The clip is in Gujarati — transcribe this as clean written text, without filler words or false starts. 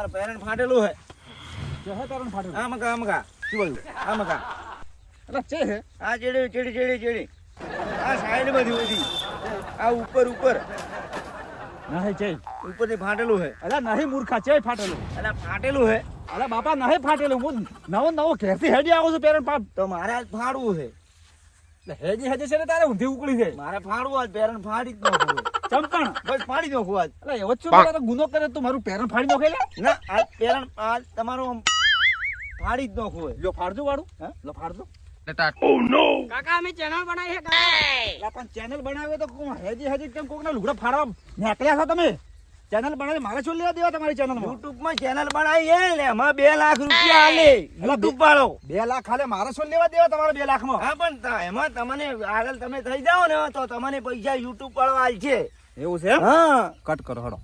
મારા પેરણ ફાટેલું હે જે હે તારણ ફાટેલું આ મકા શું બોલ્યું આ મકા એટલે ચે હે આ ચેડી આ સાઈડ બધી બધી આ ઉપર નહીં ચે ઉપરથી ફાટેલું હે અલા નહીં મૂર્ખા ચે ફાટેલું એટલે ફાટેલું હે અલા બાપા નહીં ફાટેલું હું નવો ઘેરથી હેડી આવું છું પેરણ પાપ તો મારે આજ ફાડવું છે એટલે હેજી છે ને તારે ઊંધી ઉકળી છે મારે ફાડવું આજ પેરણ ફાડી જ નાખવું ચંપણ બસ ફાડી નાખવું આજ એટલે એવો જ છું તારો ગુનો કરે તું મારું પેરણ ફાડી નાખે લે ના આજ પેરણ આજ તમારું આમ ફાડી જ નાખવું હોય લો ફાડજો વાળું હે લો ફાડજો કાકા અમે ચેનલ બનાવી છે કાકા એટલે પણ ચેનલ બનાવે તો હેજી કેમ કોકના લુગડા ફાડવા નીકળ્યા છો તમે ચેનલ બનાવી મારે શું લેવા દેવા તમારી ચેનલમાં યુટ્યુબ માં ચેનલ બનાવી હે ને એમાં 2 લાખ રૂપિયા આલે યુટ્યુબ વાળો 2 લાખ હાલે મારે શું લેવા દેવા તમારા 2 લાખમાં હા પણ એમાં તમને આગળ તમે થઈ જાઓ ને તો તમને પૈસા યુટ્યુબ વાળો આલશે એવું છે એમ હા કટ કરો હડો